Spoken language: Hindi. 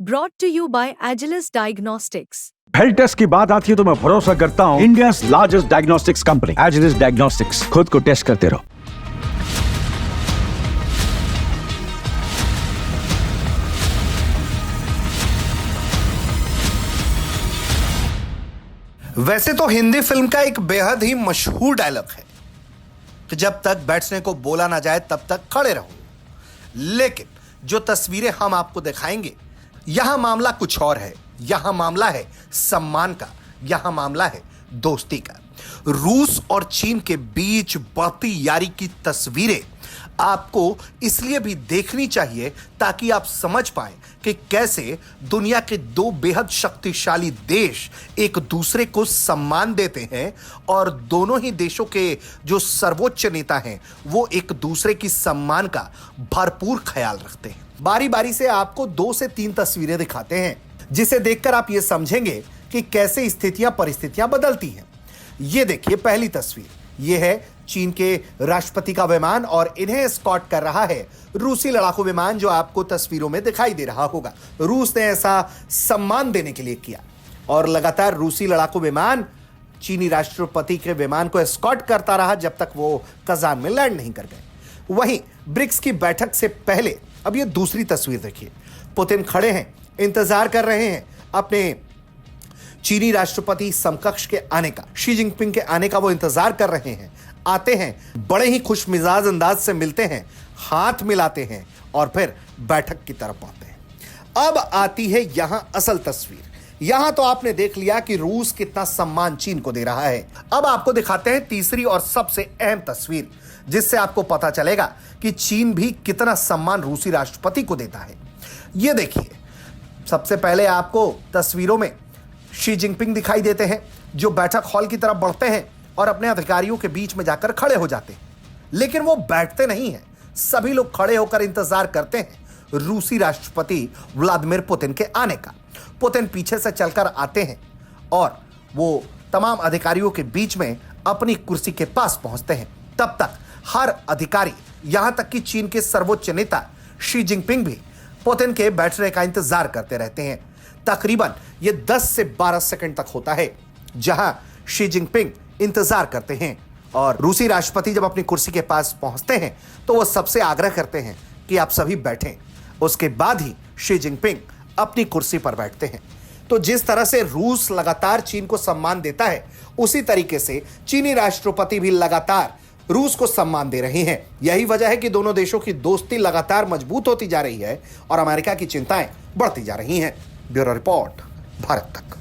brought to you by Agilus Diagnostics. Health test की बात आती है तो मैं भरोसा करता हूँ India largest diagnostics company Agilus diagnostics. खुद को टेस्ट करते रहो। वैसे तो हिंदी फिल्म का एक बेहद ही मशहूर डायलॉग है कि जब तक बैठने को बोला ना जाए तब तक खड़े रहो, लेकिन जो तस्वीरें हम आपको दिखाएंगे यहां मामला कुछ और है। यहां मामला है सम्मान का, यहां मामला है दोस्ती का। रूस और चीन के बीच बढ़ती यारी की तस्वीरें आपको इसलिए भी देखनी चाहिए ताकि आप समझ पाएं कि कैसे दुनिया के दो बेहद शक्तिशाली देश एक दूसरे को सम्मान देते हैं और दोनों ही देशों के जो सर्वोच्च नेता हैं वो एक दूसरे की सम्मान का भरपूर ख्याल रखते हैं। बारी बारी से आपको 2 से 3 तस्वीरें दिखाते हैं जिसे देखकर आप ये समझेंगे कि कैसे स्थितियां परिस्थितियां बदलती हैं। ये देखिए पहली तस्वीर, ये है चीन के राष्ट्रपति का विमान और इन्हें एस्कॉर्ट कर रहा है रूसी लड़ाकू विमान जो आपको तस्वीरों में दिखाई दे रहा होगा। रूस ने ऐसा सम्मान देने के लिए किया और लगातार रूसी लड़ाकू विमान चीनी राष्ट्रपति के विमान को एस्कॉर्ट करता रहा जब तक वो कजान में लैंड नहीं कर गए। वहीं ब्रिक्स की बैठक से पहले अब ये दूसरी तस्वीर देखिए, पुतिन खड़े हैं, इंतजार कर रहे हैं अपने चीनी राष्ट्रपति समकक्ष के आने का, शी जिनपिंग के आने का वो इंतजार कर रहे हैं। आते हैं, बड़े ही खुश मिजाज अंदाज से मिलते हैं, हाथ मिलाते हैं और फिर बैठक की तरफ आते हैं। अब आती है यहां असल तस्वीर। यहां तो आपने देख लिया कि रूस कितना सम्मान चीन को दे रहा है। अब आपको दिखाते हैं तीसरी और सबसे अहम तस्वीर जिससे आपको पता चलेगा कि चीन भी कितना सम्मान रूसी राष्ट्रपति को देता है। यह देखिए, सबसे पहले आपको तस्वीरों में शी जिनपिंग दिखाई देते हैं जो बैठक हॉल की तरफ बढ़ते हैं और अपने अधिकारियों के बीच में जाकर खड़े हो जाते हैं, लेकिन वो बैठते नहीं हैं। सभी लोग खड़े होकर इंतजार करते हैं रूसी राष्ट्रपति व्लादिमीर पुतिन के आने का। पुतिन पीछे से चलकर आते हैं और वो तमाम अधिकारियों के बीच में अपनी कुर्सी के पास पहुंचते हैं। तब तक हर अधिकारी, यहां तक कि चीन के सर्वोच्च नेता शी जिनपिंग भी पुतिन के बैठने का इंतजार करते रहते हैं। तकरीबन ये 10 से 12 सेकंड तक होता है जहां शी जिनपिंग इंतजार करते हैं और रूसी राष्ट्रपति जब अपनी कुर्सी के पास पहुंचते हैं तो वो सबसे आग्रह करते हैं कि आप सभी बैठें। उसके बाद ही शी जिनपिंग अपनी कुर्सी पर बैठते हैं। तो जिस तरह से रूस लगातार चीन को सम्मान देता है, उसी तरीके से चीनी राष्ट्रपति भी लगातार रूस को सम्मान दे रहे हैं। यही वजह है कि दोनों देशों की दोस्ती लगातार मजबूत होती जा रही है और अमेरिका की चिंताएं बढ़ती जा रही हैं। ब्यूरो रिपोर्ट, भारत तक।